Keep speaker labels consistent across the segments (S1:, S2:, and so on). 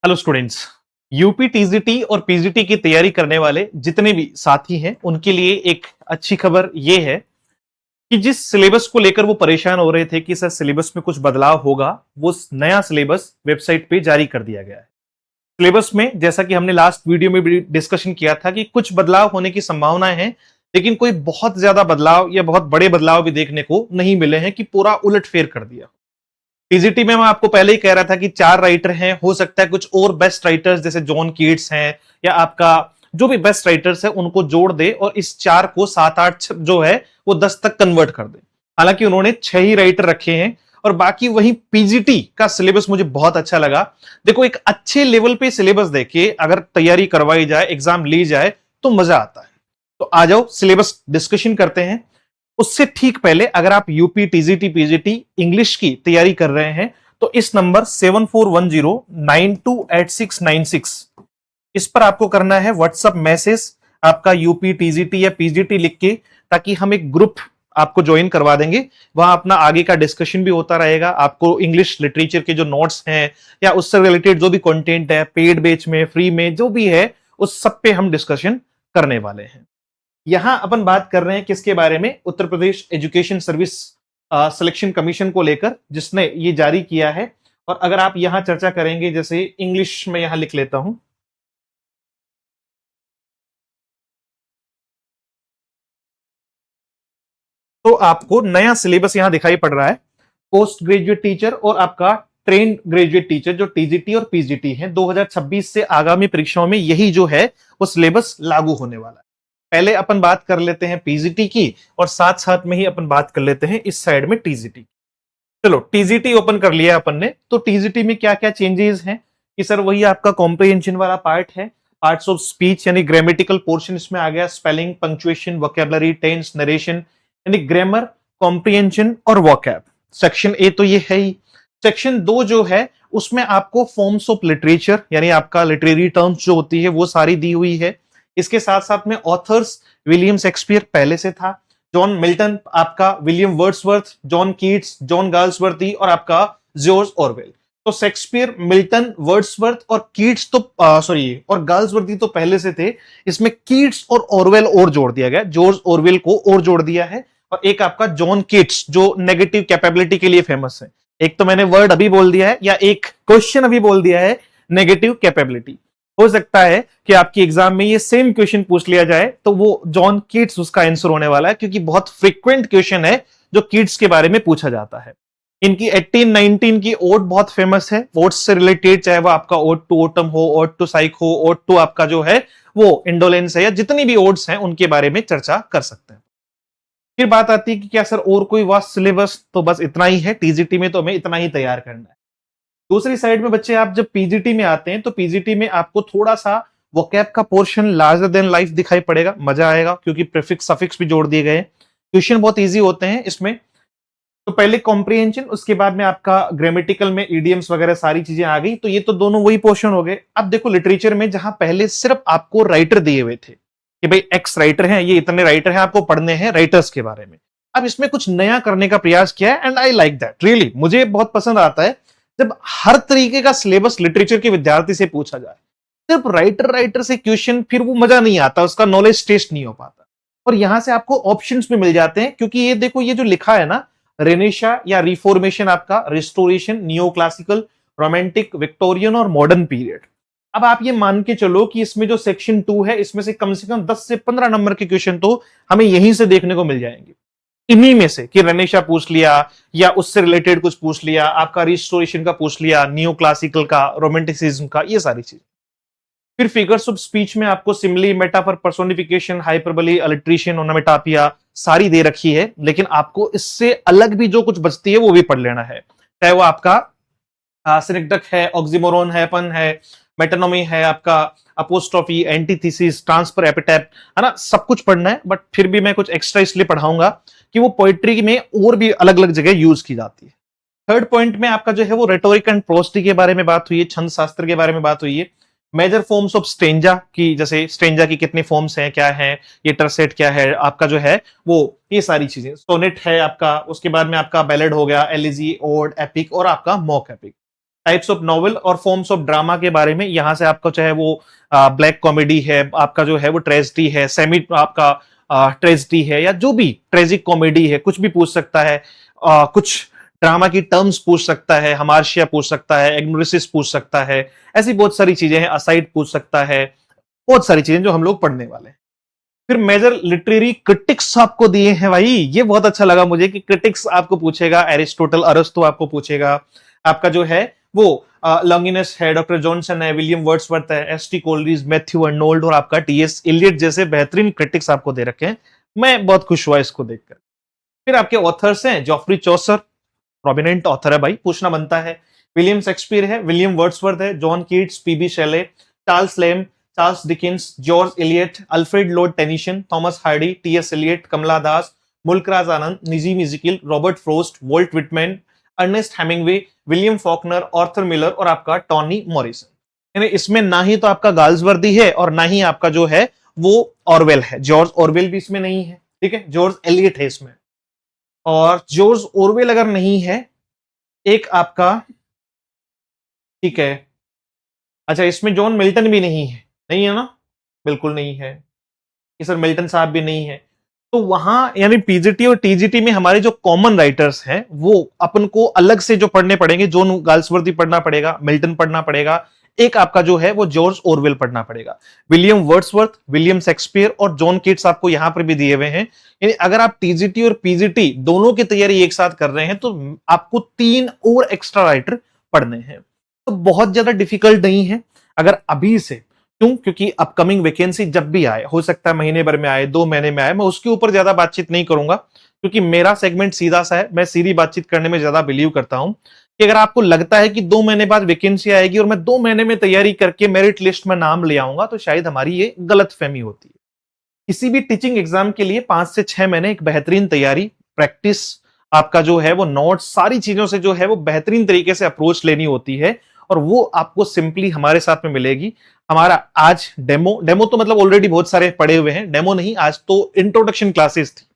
S1: Hello students. UP TGT और PGT की तैयारी करने वाले जितने भी साथी हैं उनके लिए एक अच्छी खबर ये है कि जिस सिलेबस को लेकर वो परेशान हो रहे थे कि सर सिलेबस में कुछ बदलाव होगा, वो नया सिलेबस वेबसाइट पे जारी कर दिया गया है। सिलेबस में जैसा कि हमने लास्ट वीडियो में भी डिस्कशन किया था कि कुछ बदलाव होने की संभावनाएं हैं, लेकिन कोई बहुत ज्यादा बदलाव या बहुत बड़े बदलाव भी देखने को नहीं मिले हैं कि पूरा उलटफेर कर दिया। टीजीटी में मैं आपको पहले ही कह रहा था कि 4 राइटर हैं, हो सकता है कुछ और बेस्ट राइटर्स जैसे जॉन कीट्स हैं या आपका जो भी बेस्ट राइटर्स है उनको जोड़ दे और इस 4 को 7-8 जो है वो 10 तक कन्वर्ट कर दे। हालांकि उन्होंने 6 ही राइटर रखे हैं और बाकी वही पीजीटी का सिलेबस मुझे बहुत अच्छा लगा। देखो, एक अच्छे लेवल पे सिलेबस देके अगर तैयारी करवाई जाए, एग्जाम ली जाए तो मजा आता है। तो आ जाओ सिलेबस डिस्कशन करते हैं। उससे ठीक पहले अगर आप यूपी टीजीटी पीजीटी इंग्लिश की तैयारी कर रहे हैं तो इस नंबर 7410928696 इस पर आपको करना है व्हाट्सएप मैसेज आपका यूपी टीजीटी या पीजीटी लिख के, ताकि हम एक ग्रुप आपको ज्वाइन करवा देंगे। वहां अपना आगे का डिस्कशन भी होता रहेगा। आपको इंग्लिश लिटरेचर के जो नोट्स हैं या उससे रिलेटेड जो भी कंटेंट है, पेड बैच में, फ्री में जो भी है, उस सब पे हम डिस्कशन करने वाले हैं। यहां अपन बात कर रहे हैं किसके बारे में? Uttar Pradesh education service selection commission को लेकर, जिसने ये जारी किया है। और अगर आप यहां चर्चा करेंगे, जैसे इंग्लिश में यहां लिख लेता हूं, तो आपको नया सिलेबस यहां दिखाई पड़ रहा है। पोस्ट ग्रेजुएट टीचर और आपका ट्रेंड ग्रेजुएट टीचर जो टीजीटी और पीजीटी है, 2026 से आगामी परीक्षाओं में यही जो है वो सिलेबस लागू होने वाला है। पहले अपन बात कर लेते हैं पीजीटी की और साथ साथ में ही अपन बात कर लेते हैं इस साइड में टीजीटी। चलो, टीजीटी ओपन कर लिया अपन ने, तो टीजीटी में क्या क्या चेंजेस हैं कि सर वही आपका कॉम्प्रिहेंशन वाला पार्ट है। पार्ट्स ऑफ स्पीच यानी ग्रामेटिकल पोर्शन इसमें आ गया, spelling, punctuation, vocabulary, tense, narration यानी ग्रामर, कॉम्प्रिहेंशन और वोकैब। सेक्शन ए तो ये है ही। सेक्शन 2 जो है उसमें आपको फॉर्म्स ऑफ लिटरेचर यानी आपका लिटरेरी टर्म्स जो होती है वो सारी दी हुई है। इसके साथ साथ में ऑथर्स विलियम शेक्सपियर पहले से था, जॉन मिल्टन, आपका William Wordsworth, John Keats, John Galsworthy और आपका जॉर्ज ऑरवेल। तो शेक्सपियर, मिल्टन, वर्ड्सवर्थ और कीट्स तो और गाल्सवर्दी तो पहले से थे। इसमें कीट्स और ऑरवेल और जोड़ दिया गया, जॉर्ज ऑरवेल को और जोड़ दिया है। और एक आपका जॉन कीट्स जो नेगेटिव कैपेबिलिटी के लिए फेमस है। एक तो मैंने वर्ड अभी बोल दिया है या एक क्वेश्चन अभी बोल दिया है, नेगेटिव कैपेबिलिटी। हो सकता है कि आपकी एग्जाम में ये सेम क्वेश्चन पूछ लिया जाए तो वो जॉन कीट्स उसका आंसर होने वाला है, क्योंकि बहुत फ्रीक्वेंट क्वेश्चन है जो कीट्स के बारे में पूछा जाता है। इनकी 1819 की ओड बहुत फेमस है। ओड्स से रिलेटेड, चाहे वो आपका ओड टू ओटम हो, ओड टू साइक हो, ओड टू आपका जो है वो इंडोलेंस है, या जितनी भी ओड्स हैं उनके बारे में चर्चा कर सकते हैं। फिर बात आती है कि क्या सर और कोई वास्ट सिलेबस? तो बस इतना ही है, टीजीटी में तो हमें इतना ही तैयार करना है। दूसरी साइड में बच्चे आप जब पीजीटी में आते हैं तो पीजीटी में आपको थोड़ा सा वोकैब का पोर्शन लार्जर देन लाइफ दिखाई पड़ेगा। मजा आएगा क्योंकि प्रीफिक्स सफिक्स भी जोड़ दिए गए हैं। क्वेश्चन बहुत इजी होते हैं इसमें। तो पहले कॉम्प्रिहेंशन, उसके बाद में आपका ग्रामेटिकल में इडियम्स वगैरह सारी चीजें आ गई। तो ये तो दोनों वही पोर्शन हो गए। अब देखो लिटरेचर में जहां पहले सिर्फ आपको राइटर दिए हुए थे कि भाई एक्स राइटर हैं, ये इतने राइटर हैं, आपको पढ़ने हैं राइटर्स के बारे में, अब इसमें कुछ नया करने का प्रयास किया है। And I like that, really मुझे बहुत पसंद आता है जब हर तरीके का सिलेबस लिटरेचर के विद्यार्थी से पूछा जाए। सिर्फ राइटर से क्वेश्चन, फिर वो मजा नहीं आता, उसका नॉलेज टेस्ट नहीं हो पाता। और यहां से आपको ऑप्शंस भी मिल जाते हैं, क्योंकि ये देखो ये जो लिखा है ना, रेनेशा या रिफॉर्मेशन, आपका restoration, neo classical, romantic, Victorian और मॉडर्न पीरियड। अब आप ये मान के चलो कि इसमें जो सेक्शन 2 है इसमें से कम 10 से 15 नंबर के क्वेश्चन तो हमें यहीं से देखने को मिल जाएंगे। इन्हीं में से कि रेनेशा पूछ लिया या उससे रिलेटेड कुछ पूछ लिया, आपका रिस्टोरेशन का पूछ लिया, नियो क्लासिकल का, रोमांटिसिज्म का, ये सारी चीज। फिर फिगर्स ऑफ स्पीच में आपको simile, metaphor, personification, hyperbole, alliteration, onomatopoeia सारी दे रखी है। लेकिन आपको इससे अलग भी जो कुछ बचती है वो भी पढ़ लेना है। चाहे वो आपका सिनेक्डक है, ऑक्सीमोरोन है, पन है, मेटानोमी है, आपका अपोस्ट्रोफी, एंटीथेसिस, ट्रांसफर एपिटैप, है ना, सब कुछ पढ़ना है। बट फिर भी मैं कुछ एक्स्ट्रा इसलिए पढ़ाऊंगा कि वो पोइट्री में और भी अलग अलग जगह यूज की जाती है। थर्ड पॉइंट में आपका जो है वो रेटोरिक एंड प्रोस्टी के बारे में बात हुई है, छंद शास्त्र के बारे में बात हुई है। मेजर फॉर्म्स ऑफ स्टेंजा की, जैसे स्टेंजा की कितने फॉर्म्स हैं, क्या है, ये टर्सेट क्या है, आपका जो है वो ये सारी चीजें। सोनेट है आपका, उसके बाद में आपका बैलेड हो गया, एलिजी, ओड, एपिक और आपका mock epic. Types of novel और फॉर्म्स ऑफ ड्रामा के बारे में, यहां से आपको चाहे वो ब्लैक कॉमेडी है, आपका जो है वो ट्रेजेडी है, सेमी आपका ट्रेजेडी है, या जो भी ट्रेजिक कॉमेडी है, कुछ भी पूछ सकता है। कुछ ड्रामा की टर्म्स पूछ सकता है, हमार्शिया पूछ सकता है, एग्नोरिसिस पूछ सकता है, ऐसी बहुत सारी चीजें हैं, असाइड पूछ सकता है, बहुत सारी चीजें जो हम लोग पढ़ने वाले हैं। फिर मेजर लिटरेरी क्रिटिक्स आपको दिए हैं भाई, ये बहुत अच्छा लगा मुझे कि क्रिटिक्स आपको पूछेगा, एरिस्टोटल, अरस्तु आपको पूछेगा, आपका जो है वो लॉन्गिनस है, डॉक्टर जॉनसन है, विलियम वर्ड्सवर्थ है, एस.टी. कोलरिज, मैथ्यू अर्नोल्ड और आपका टी.एस. इलियट जैसे बेहतरीन क्रिटिक्स आपको दे रखे हैं। मैं बहुत खुश हुआ इसको देखकर। फिर आपके ऑथर्स हैं, जॉफ्री चौसर, प्रोमिनेंट ऑथर है भाई, पूछना बनता है। विलियम शेक्सपियर है, विलियम वर्ड्सवर्थ है, John Keats, P B. Shelley, Charles Lamb, Charles Dickens, George Eliot, Alfred Lord Tennyson, Thomas Hardy, T S. Eliot, Kamala Das, Mulk Raj Anand, Nissim Ezekiel, Robert Frost, Walt Whitman, Ernest Hemingway, William Faulkner, Arthur Miller और आपका Toni Morrison. यानी इसमें ना ही तो आपका Galsworthy है और ना ही आपका जो है वो ऑरवेल है। जॉर्ज ऑरवेल भी इसमें नहीं है, ठीक है, जॉर्ज एलियट है इसमें। और जॉर्ज ऑरवेल अगर नहीं है, एक आपका, ठीक है, अच्छा इसमें जॉन मिल्टन भी नहीं है, नहीं है ना, बिल्कुल नहीं है कि सर मिल्टन साहब भी नहीं है। तो वहां यानी पीजीटी और टीजीटी में हमारे जो कॉमन राइटर्स हैं वो अपन को अलग से जो पढ़ने पड़ेंगे, जॉन गाल्सवर्दी पढ़ना पड़ेगा, मिल्टन पढ़ना पड़ेगा, एक आपका जो है वो जॉर्ज ऑरवेल पढ़ना पड़ेगा। विलियम वर्ड्सवर्थ, विलियम शेक्सपियर और जॉन कीट्स आपको यहां पर भी दिए हुए हैं। यानी अगर आप टीजीटी और पीजीटी दोनों की तैयारी एक साथ कर रहे हैं तो आपको 3 और एक्स्ट्रा राइटर पढ़ने हैं। तो बहुत ज्यादा डिफिकल्ट नहीं है अगर अभी से, क्यों, क्योंकि अपकमिंग वैकेंसी जब भी आए, हो सकता है महीने भर में आए, 2 महीने में आए, मैं उसके ऊपर ज्यादा बातचीत नहीं करूंगा क्योंकि मेरा सेगमेंट सीधा सा है, मैं सीधी बातचीत करने में ज्यादा बिलीव करता हूं कि अगर आपको लगता है कि 2 महीने बाद वैकेंसी आएगी और मैं 2 महीने में तैयारी करके मेरिट लिस्ट में नाम ले आऊंगा, तो शायद हमारी ये गलतफहमी होती है। किसी भी टीचिंग एग्जाम के लिए 5 से 6 महीने एक बेहतरीन तैयारी, प्रैक्टिस, आपका जो है वो नोट्स, सारी चीजों से जो है वो बेहतरीन तरीके से अप्रोच लेनी होती है और वो आपको सिंपली हमारे साथ में मिलेगी। हमारा आज डेमो तो मतलब ऑलरेडी बहुत सारे पढ़े हुए हैं, डेमो नहीं, आज तो इंट्रोडक्शन क्लासेस थी।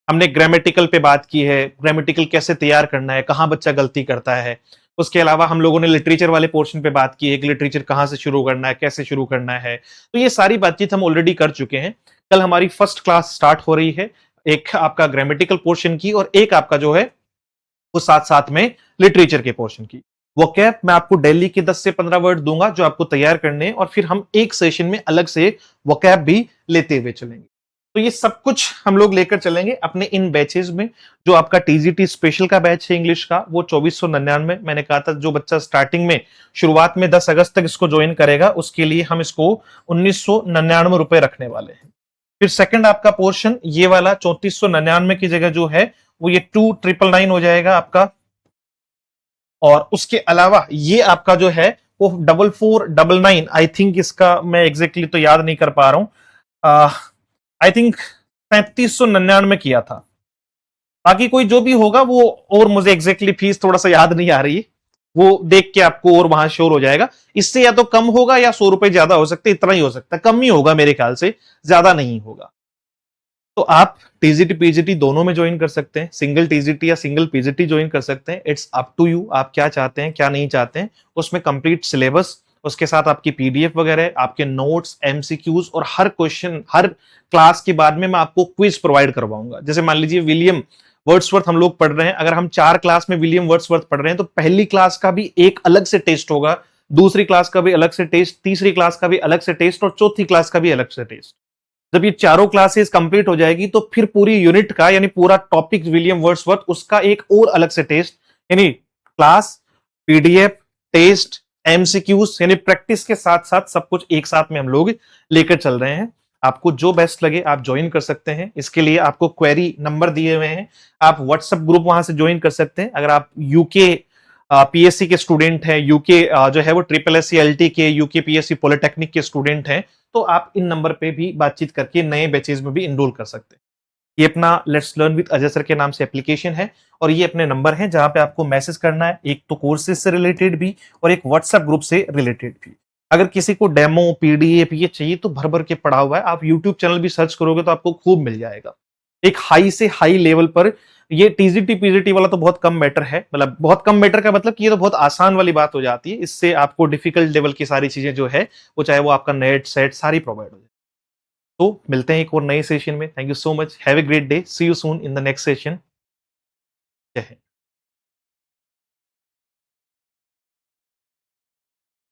S1: हमने ग्रामेटिकल पे बात की है, ग्रामेटिकल कैसे तैयार करना है, कहां बच्चा गलती करता है। उसके अलावा हम लोगों ने लिटरेचर वाले पोर्शन पे बात की है कि लिटरेचर कहां से शुरू करना है, कैसे शुरू करना है। तो ये सारी बातचीत हम ऑलरेडी कर चुके हैं। कल हमारी फर्स्ट क्लास स्टार्ट हो रही है, एक आपका ग्रामेटिकल पोर्शन की और एक आपका जो है वो साथ साथ में लिटरेचर के पोर्शन की। वोकैब मैं आपको डेली के 10 से 15 वर्ड दूंगा जो आपको तैयार करने हैं और फिर हम एक सेशन में अलग से वोकैब भी लेते हुए चलेंगे। तो ये सब कुछ हम लोग लेकर चलेंगे अपने इन बैचेज में। जो आपका टीजीटी स्पेशल का बैच है इंग्लिश का, वो 2499, मैंने कहा था जो बच्चा स्टार्टिंग में शुरुआत में 10 अगस्त तक इसको ज्वाइन करेगा उसके लिए हम इसको 1999 रुपए रखने वाले हैं। फिर सेकंड आपका पोर्शन ये वाला 3499 की जगह जो है वो ये 2999 हो जाएगा आपका। और उसके अलावा ये आपका जो है वो 4499, आई थिंक इसका मैं एग्जैक्टली तो याद नहीं कर पा रहा हूं, आई थिंक 3599 किया था। बाकी कोई जो भी होगा वो, और मुझे एग्जैक्टली फीस थोड़ा सा याद नहीं आ रही है, वो देख के आपको और वहां श्योर हो जाएगा। इससे या तो कम होगा या 100 रुपए ज्यादा हो सकते, इतना ही हो सकता है, कम ही होगा मेरे ख्याल से, ज्यादा नहीं होगा। तो आप टीजीटी पीजीटी दोनों में ज्वाइन कर सकते हैं, सिंगल टीजीटी या सिंगल पीजीटी ज्वाइन कर सकते हैं। इट्स अप टू यू, आप क्या चाहते हैं क्या नहीं चाहते हैं। उसमें कंप्लीट सिलेबस, उसके साथ आपकी पीडीएफ वगैरह, आपके नोट्स, एमसीक्यूज और हर क्वेश्चन, हर क्लास के बाद में मैं आपको क्विज प्रोवाइड करवाऊंगा। जैसे मान लीजिए विलियम वर्ड्सवर्थ हम लोग पढ़ रहे हैं, अगर हम 4 क्लास में विलियम वर्ड्सवर्थ पढ़ रहे हैं तो पहली क्लास का भी एक अलग से टेस्ट होगा, दूसरी क्लास का भी अलग से टेस्ट, तीसरी क्लास का भी अलग से टेस्ट और चौथी क्लास का भी अलग से टेस्ट। जब ये चारों क्लासेस कंप्लीट हो जाएगी तो फिर पूरी यूनिट का यानी पूरा टॉपिक विलियम वर्ड्सवर्थ उसका एक और अलग से टेस्ट, यानी क्लास, पीडीएफ, टेस्ट, एमसीक्यूज, यानी प्रैक्टिस के साथ साथ सब कुछ एक साथ में हम लोग लेकर चल रहे हैं। आपको जो बेस्ट लगे आप ज्वाइन कर सकते हैं। इसके लिए आपको क्वेरी नंबर दिए हुए हैं, आप व्हाट्सएप ग्रुप वहां से ज्वाइन कर सकते हैं। अगर आप यूके पीएससी के स्टूडेंट हैं, यूके जो है वो ट्रिपल एस सी एलटी के, यूके पीएससी पॉलिटेक्निक के स्टूडेंट हैं, तो आप इन नंबर पे भी बातचीत करके नए बैचेज में भी इनरोल कर सकते हैं। ये अपना let's learn with Ajay sir के नाम से एप्लीकेशन है और ये अपने नंबर है जहां पे आपको मैसेज करना है, एक तो कोर्सेज से रिलेटेड भी और एक व्हाट्सएप ग्रुप से रिलेटेड भी। अगर किसी को डेमो पीडीएफ ये चाहिए तो भर भर के पड़ा हुआ है, आप यूट्यूब चैनल भी सर्च करोगे तो आपको खूब मिल जाएगा। एक हाई से हाई लेवल पर। ये टीजीटी पीजीटी वाला तो बहुत कम मैटर है, मतलब बहुत कम मैटर का मतलब कि ये तो बहुत आसान वाली बात हो जाती है। इससे आपको डिफिकल्ट लेवल की सारी चीजें जो है वो, चाहे वो आपका नेट सेट सारी प्रोवाइड हो जाए। तो मिलते हैं एक और नए सेशन में। Thank you so much, have a great day, see you soon in the next session. जय हिंद।